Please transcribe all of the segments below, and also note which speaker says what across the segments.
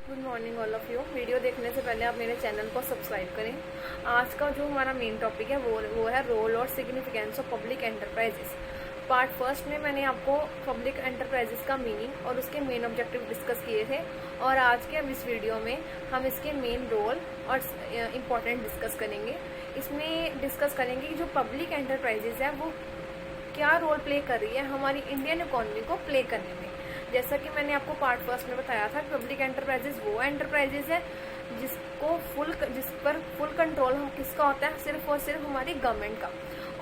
Speaker 1: Good morning all of you. Video देखने से पहले आप मेरे चैनल को सब्सक्राइब करें। आज का जो हमारा मेन टॉपिक है वो है रोल और significance of public enterprises. Part first में मैंने आपको पब्लिक एंटरप्राइजेस का मीनिंग और उसके मेन ऑब्जेक्टिव डिस्कस किए थे, और आज के अब इस वीडियो में हम इसके मेन रोल और इम्पोर्टेंट डिस्कस करेंगे। इसमें डिस्कस करेंगे कि जो पब्लिक एंटरप्राइजेस है वो क्या रोल प्ले कर रही है हमारी इंडियन इकोनॉमी को प्ले करने में। जैसा कि मैंने आपको पार्ट फर्स्ट में बताया था, पब्लिक एंटरप्राइजेस वो एंटरप्राइजेस है जिस पर फुल कंट्रोल किसका होता है, सिर्फ और सिर्फ हमारी गवर्नमेंट का,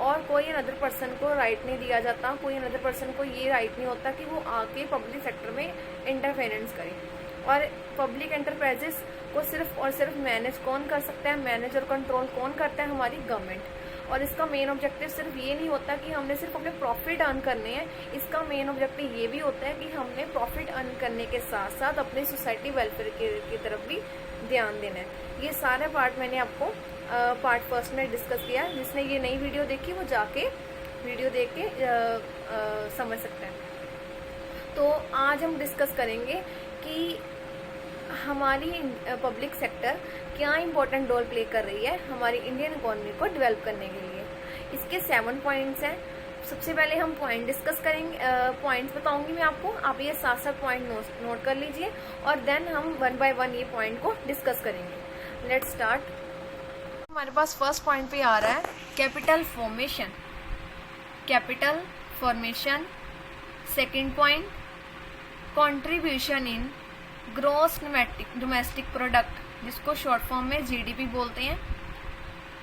Speaker 1: और कोई अनदर पर्सन को राइट नहीं दिया जाता। कोई अनदर पर्सन को ये राइट नहीं होता कि वो आके पब्लिक सेक्टर में इंटरफेरेंस करे। और पब्लिक एंटरप्राइजेस को सिर्फ और सिर्फ मैनेज कौन कर सकता है, मैनेज और कंट्रोल कौन करता है, हमारी गवर्नमेंट। और इसका मेन ऑब्जेक्टिव सिर्फ ये नहीं होता कि हमने सिर्फ अपने प्रॉफिट अर्न करने हैं, इसका मेन ऑब्जेक्टिव ये भी होता है कि हमने प्रॉफिट अर्न करने के साथ साथ अपनी सोसाइटी वेलफेयर की तरफ भी ध्यान देना है। ये सारे पार्ट मैंने आपको पार्ट फर्स्ट में डिस्कस किया है। जिसने ये नई वीडियो देखी वो जाके वीडियो देख के समझ सकते हैं। तो आज हम डिस्कस करेंगे कि हमारी पब्लिक सेक्टर क्या इंपॉर्टेंट रोल प्ले कर रही है हमारी इंडियन इकोनॉमी को डेवलप करने के लिए। इसके 7 पॉइंट्स हैं। सबसे पहले हम पॉइंट डिस्कस करेंगे, पॉइंट्स बताऊंगी मैं आपको, आप ये 7 पॉइंट नोट कर लीजिए, और देन हम 1 बाय 1 ये पॉइंट को डिस्कस करेंगे। Let's start. हमारे पास फर्स्ट पॉइंट पे आ रहा है capital formation. Capital formation. Second point contribution in gross domestic product, जिसको शॉर्ट फॉर्म में जीडीपी बोलते हैं।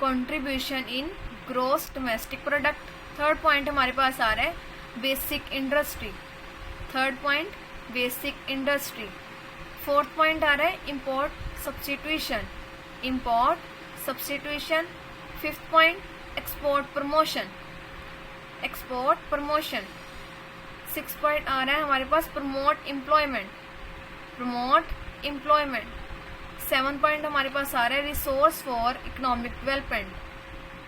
Speaker 1: Contribution in gross domestic product. Third point हमारे पास आ रहा है basic industry. Third point basic industry. Fourth point आ रहा है import substitution. Import substitution. Fifth point export promotion. Export promotion. Six point आ रहा है हमारे पास promote employment. Promote employment. 7 point हमारे पास आ रहा है resource for economic development.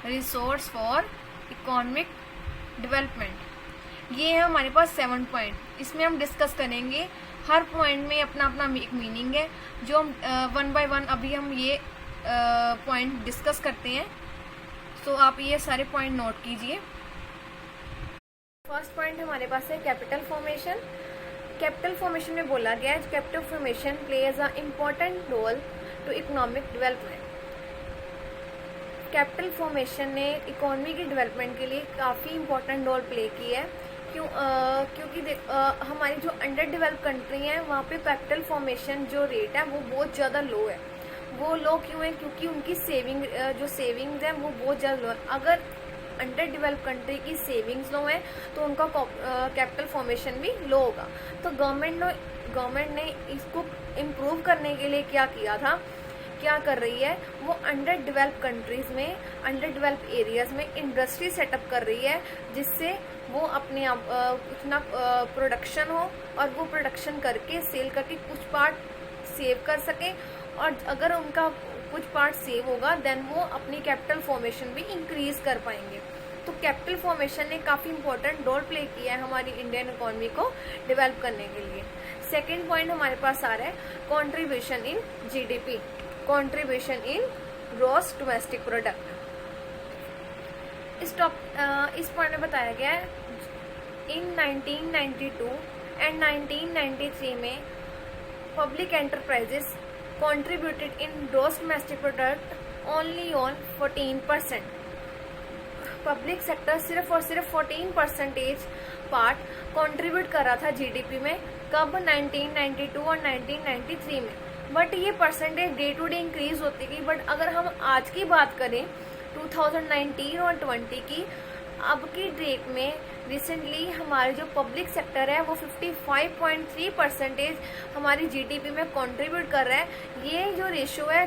Speaker 1: Resource for economic development. ये है हमारे पास 7 पॉइंट। इसमें हम डिस्कस करेंगे, हर पॉइंट में अपना अपना एक मीनिंग है, जो हम 1 बाय 1 अभी हम ये पॉइंट डिस्कस करते हैं। तो आप ये सारे पॉइंट नोट कीजिए। फर्स्ट पॉइंट हमारे पास है कैपिटल फॉर्मेशन। कैपिटल फॉर्मेशन में बोला गया है capital formation plays a important role to economic development. Capital formation ने इकोनॉमी की डेवलपमेंट के लिए काफ़ी इम्पोर्टेंट रोल प्ले किया है। क्योंकि हमारी जो अंडर डेवलप कंट्री हैं वहाँ पे कैपिटल फॉर्मेशन जो रेट है वो बहुत ज़्यादा लो है। वो लो क्यों है? क्योंकि उनकी जो सेविंग्स है वो बहुत ज़्यादा लो है। अगर अंडर डेवलप कंट्री की सेविंग्स लो है तो उनका कैपिटल फॉर्मेशन भी लो होगा। तो गवर्नमेंट ने इसको इम्प्रूव करने के लिए क्या किया था, क्या कर रही है, वो अंडर डेवलप कंट्रीज में, अंडर डेवलप एरियाज में इंडस्ट्री सेटअप कर रही है, जिससे वो अपने आप उतना प्रोडक्शन हो और वो प्रोडक्शन करके सेल करके कुछ पार्ट सेव कर सके, और अगर उनका कुछ पार्ट सेव होगा देन वो अपनी कैपिटल फॉर्मेशन भी इंक्रीज कर पाएंगे। तो कैपिटल फॉर्मेशन ने काफ़ी इंपॉर्टेंट रोल प्ले किया है हमारी इंडियन इकोनॉमी को डेवलप करने के लिए। सेकेंड पॉइंट हमारे पास आ रहा है contribution in GDP. Contribution in gross domestic product. इस पॉइंट में बताया गया है इन 1992 एंड 1993 में public enterprises contributed in gross domestic product only on 14%। Public sector सिर्फ और सिर्फ 14% पार्ट कंट्रीब्यूट कर रहा था जीडीपी में। कब? 1992 और 1993 में। बट ये percentage day to day increase होती गई। बट अगर हम आज की बात करें 2019 और 20 की, अब की डेट में रिसेंटली हमारे जो पब्लिक सेक्टर है वो 55.3% हमारी जीडीपी में कंट्रीब्यूट कर रहा है। ये जो रेशियो है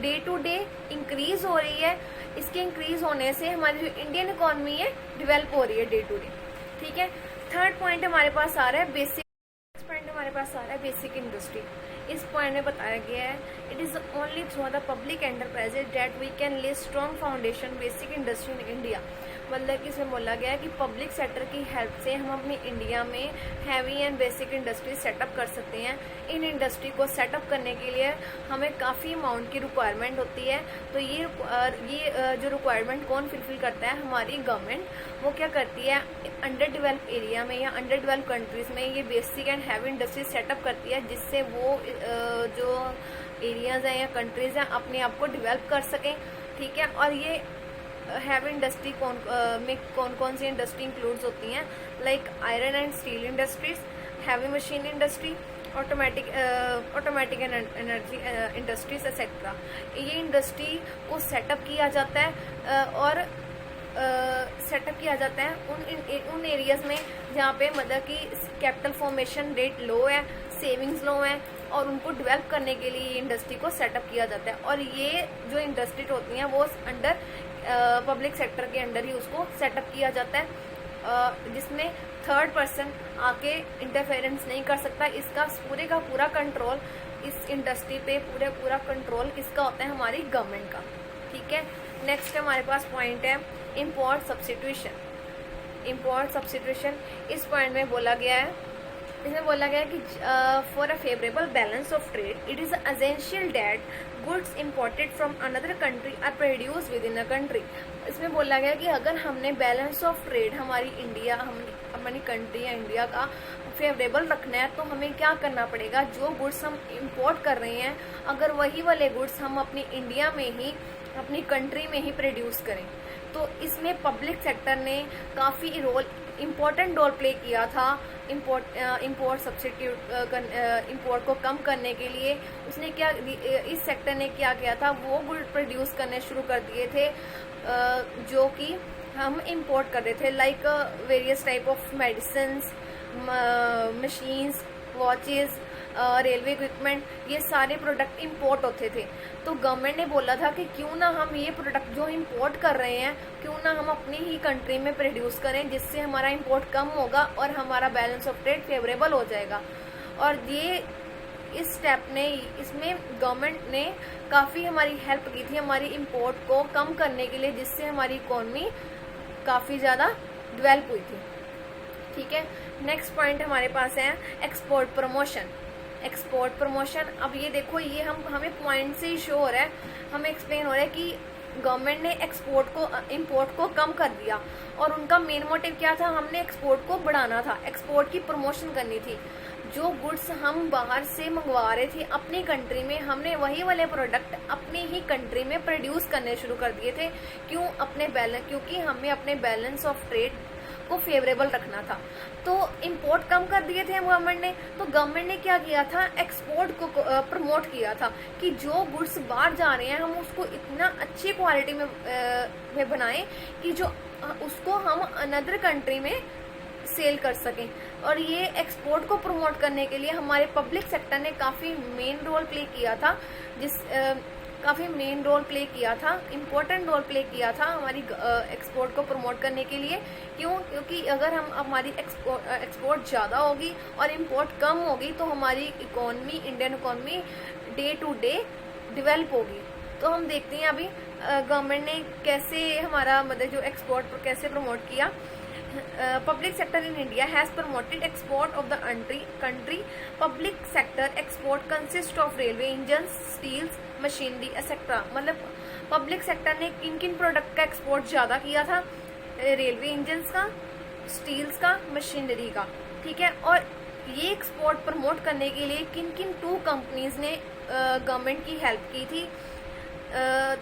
Speaker 1: डे टू डे इंक्रीज हो रही है। इसके इंक्रीज होने से हमारी जो इंडियन इकोनॉमी है डेवलप हो रही है डे टू डे। ठीक है। थर्ड पॉइंट हमारे पास आ रहा है बेसिक। पॉइंट हमारे पास आ रहा है बेसिक इंडस्ट्री। इस पॉइंट में बताया गया है it is only through the public enterprises that we can lay strong foundation basic industry in India. मतलब कि इसमें बोला गया है कि पब्लिक सेक्टर की हेल्प से हम अपनी इंडिया में heavy and basic industry setup कर सकते हैं। इन इंडस्ट्री को सेटअप करने के लिए हमें काफ़ी अमाउंट की रिक्वायरमेंट होती है। तो ये जो रिक्वायरमेंट कौन फुलफिल करता है, हमारी गवर्नमेंट। वो क्या करती है, अंडर डेवलप एरिया में या अंडर डेवलप कंट्रीज़ में ये basic and heavy industry setup करती है, जिससे वो जो एरियाज़ हैं या कंट्रीज़ हैं अपने आप को डेवलप कर सकें। ठीक है, और ये हैवी इंडस्ट्री में कौन कौन सी इंडस्ट्री इंक्लूड्स होती हैं, like iron and steel industries, heavy machine industry, automatic energy industries etcetera. ये इंडस्ट्री को सेटअप किया जाता है और सेटअप किया जाता है उन एरियाज़ में जहाँ पे मतलब कि कैपिटल फॉर्मेशन रेट लो है, सेविंग्स लो है, और उनको डेवलप करने के लिए इंडस्ट्री को सेटअप किया जाता है। और ये जो इंडस्ट्री होती हैं वो अंडर पब्लिक सेक्टर के अंडर ही उसको सेटअप किया जाता है, जिसमें थर्ड पर्सन आके इंटरफेरेंस नहीं कर सकता। इसका पूरे का पूरा कंट्रोल, इस इंडस्ट्री पे पूरा कंट्रोल किसका होता है, हमारी गवर्नमेंट का। ठीक है, नेक्स्ट हमारे पास पॉइंट है इम्पोर्ट सब्स्टिट्यूशन। इम्पोर्ट सब्स्टिट्यूशन इस पॉइंट में बोला गया है, इसमें बोला गया है कि for a favourable balance of trade it is essential that goods imported from another country are produce within a country. इसमें बोला गया कि अगर हमने बैलेंस ऑफ ट्रेड हमारी कंट्री या इंडिया का फेवरेबल रखना है, तो हमें क्या करना पड़ेगा, जो गुड्स हम इंपोर्ट कर रहे हैं अगर वही वाले गुड्स हम अपनी इंडिया में ही, अपनी कंट्री में ही प्रोड्यूस करें। तो इसमें पब्लिक सेक्टर ने काफ़ी इम्पोर्टेंट रोल प्ले किया था इम्पोर्ट इम्पोर्ट को कम करने के लिए। उसने क्या, इस सेक्टर ने क्या किया था, वो गुड प्रोड्यूस करने शुरू कर दिए थे जो कि हम इंपोर्ट कर रहे थे, like various type of medicines, machines, watches, railway equipment, ये सारे प्रोडक्ट इंपोर्ट होते थे। तो गवर्नमेंट ने बोला था कि क्यों ना हम ये प्रोडक्ट जो इंपोर्ट कर रहे हैं, क्यों ना हम अपनी ही कंट्री में प्रोड्यूस करें, जिससे हमारा इंपोर्ट कम होगा और हमारा बैलेंस ऑफ ट्रेड फेवरेबल हो जाएगा। और ये इस स्टेप ने, इसमें गवर्नमेंट ने काफ़ी हमारी हेल्प की थी हमारी इंपोर्ट को कम करने के लिए, जिससे हमारी इकोनॉमी काफ़ी ज़्यादा डेवलप हुई थी। ठीक है, नेक्स्ट पॉइंट हमारे पास है एक्सपोर्ट प्रमोशन। एक्सपोर्ट प्रमोशन, अब ये देखो, ये हमें पॉइंट से ही शो हो रहा है, हमें एक्सप्लेन हो रहा है कि गवर्नमेंट ने इंपोर्ट को कम कर दिया, और उनका मेन मोटिव क्या था, हमने एक्सपोर्ट को बढ़ाना था, एक्सपोर्ट की प्रमोशन करनी थी। जो गुड्स हम बाहर से मंगवा रहे थे अपनी कंट्री में, हमने वही वाले प्रोडक्ट अपनी ही कंट्री में प्रोड्यूस करने शुरू कर दिए थे। क्योंकि हमें अपने बैलेंस ऑफ ट्रेड को फेवरेबल रखना था। तो इंपोर्ट कम कर दिए थे गवर्नमेंट ने, तो गवर्नमेंट ने क्या किया था, एक्सपोर्ट को प्रमोट किया था कि जो गुड्स बाहर जा रहे हैं हम उसको इतना अच्छी क्वालिटी में बनाएं कि जो उसको हम अनदर कंट्री में सेल कर सकें। और ये एक्सपोर्ट को प्रमोट करने के लिए हमारे पब्लिक सेक्टर ने काफ़ी मेन रोल प्ले किया था, इम्पोर्टेंट रोल प्ले किया था हमारी एक्सपोर्ट को प्रमोट करने के लिए। क्योंकि अगर हम हमारी एक्सपोर्ट ज़्यादा होगी और इंपोर्ट कम होगी, तो हमारी economy, Indian economy day to day develop होगी। तो हम देखते हैं अभी गवर्नमेंट ने कैसे हमारा मतलब जो एक्सपोर्ट पर कैसे प्रमोट किया। Public sector in India has promoted export of the country. Public sector export consists of railway engines, steels, machinery, etc. मतलब पब्लिक सेक्टर ने किन किन प्रोडक्ट का एक्सपोर्ट ज़्यादा किया था, रेलवे इंजन्स का, स्टील्स का, मशीनरी का। ठीक है, और ये एक्सपोर्ट प्रमोट करने के लिए किन किन 2 कंपनीज ने गवर्नमेंट की हेल्प की थी,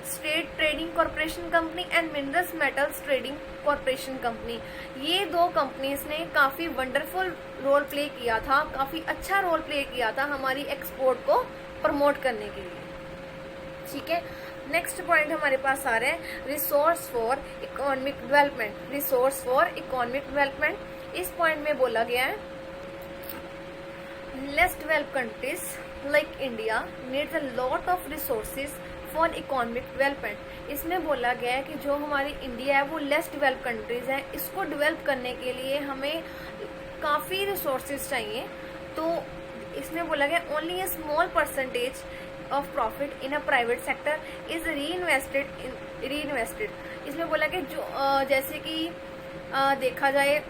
Speaker 1: state trading corporation company and minerals metals trading corporation company. ये 2 कंपनीज ने काफ़ी वंडरफुल रोल प्ले किया था, काफ़ी अच्छा रोल प्ले किया था हमारी एक्सपोर्ट को प्रमोट करने के लिए। ठीक है, नेक्स्ट पॉइंट हमारे पास आ रहे हैं resource for economic development. Resource for economic development, इस पॉइंट में बोला गया है less developed countries like India needs a lot of resources for economic development. इसमें बोला गया है कि जो हमारी इंडिया है वो लेस डेवलप कंट्रीज़ हैं, इसको डेवलप करने के लिए हमें काफ़ी रिसोर्सेज चाहिए। तो इसमें बोला गया only a small percentage of profit in a private sector is reinvested. इसमें बोला कि जो जैसे कि देखा जाए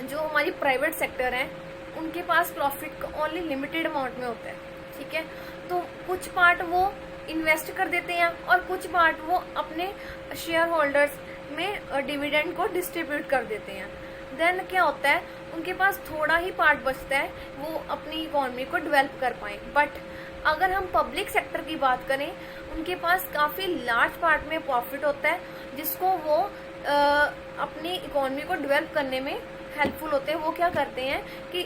Speaker 1: जो हमारी प्राइवेट सेक्टर है उनके पास प्रॉफिट ओनली लिमिटेड अमाउंट में होता है, ठीक है। तो कुछ पार्ट वो इन्वेस्ट कर देते हैं और कुछ पार्ट वो अपने शेयर होल्डर्स में डिविडेंड को डिस्ट्रीब्यूट कर देते हैं। देन क्या होता है, उनके पास थोड़ा ही पार्ट बचता है वो अपनी इकोनॉमी को डेवलप कर पाए। बट अगर हम पब्लिक सेक्टर की बात करें, उनके पास काफ़ी लार्ज पार्ट में प्रॉफिट होता है जिसको वो अपनी इकोनॉमी को डेवलप करने में हेल्पफुल होते हैं। वो क्या करते हैं कि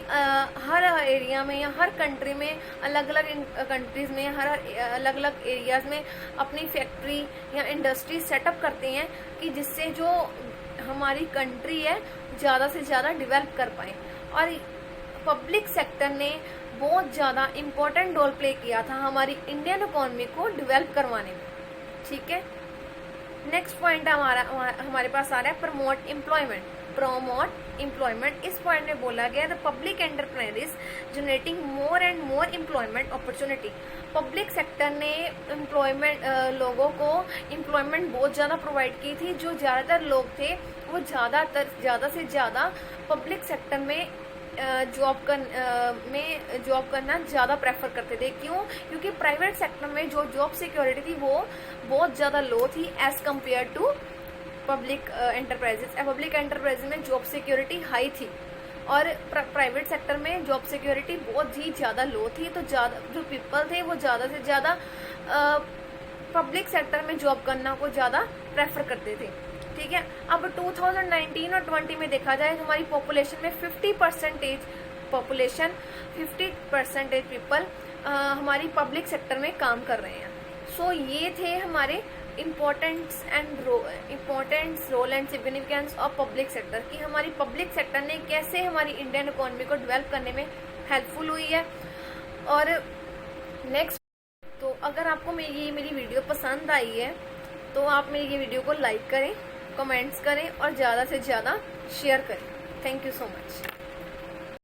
Speaker 1: हर एरिया में या हर कंट्री में, अलग अलग कंट्रीज में, हर अलग अलग एरियाज में अपनी फैक्ट्री या इंडस्ट्री सेटअप करते हैं कि जिससे जो हमारी कंट्री है ज़्यादा से ज़्यादा डेवलप कर पाए। और पब्लिक सेक्टर ने बहुत ज़्यादा इम्पोर्टेंट रोल प्ले किया था हमारी इंडियन इकोनॉमी को डेवलप करवाने में, ठीक है। नेक्स्ट पॉइंट हमारे पास आ रहा है प्रमोट एम्प्लॉयमेंट। इस पॉइंट में बोला गया the public enterprises generating more and more employment opportunity. Public sector ने एम्प्लॉयमेंट लोगों को एम्प्लॉयमेंट बहुत ज़्यादा प्रोवाइड की थी। जो ज़्यादातर लोग थे वो ज़्यादा से ज़्यादा पब्लिक सेक्टर में जॉब करना ज़्यादा प्रेफर करते थे। क्यों? क्योंकि प्राइवेट सेक्टर में जो जॉब सिक्योरिटी थी वो बहुत ज़्यादा लो थी as compare to public enterprises. Public enterprises में जॉब सिक्योरिटी हाई थी और प्राइवेट सेक्टर में जॉब सिक्योरिटी बहुत ही ज़्यादा लो थी। तो जो पीपल थे वो ज़्यादा से ज़्यादा पब्लिक सेक्टर में जॉब करना को ज़्यादा प्रेफर करते थे, ठीक है। अब 2019 और 20 में देखा जाए तो हमारी पॉपुलेशन में 50% पीपल हमारी पब्लिक सेक्टर में काम कर रहे हैं। सो ये थे हमारे importance role and significance of public sector कि हमारी पब्लिक सेक्टर ने कैसे हमारी इंडियन इकोनॉमी को डेवलप करने में हेल्पफुल हुई है। और नेक्स्ट, तो अगर आपको मेरी वीडियो पसंद आई है तो आप मेरी ये वीडियो को लाइक करें, कमेंट्स करें और ज़्यादा से ज़्यादा शेयर करें। Thank you so much.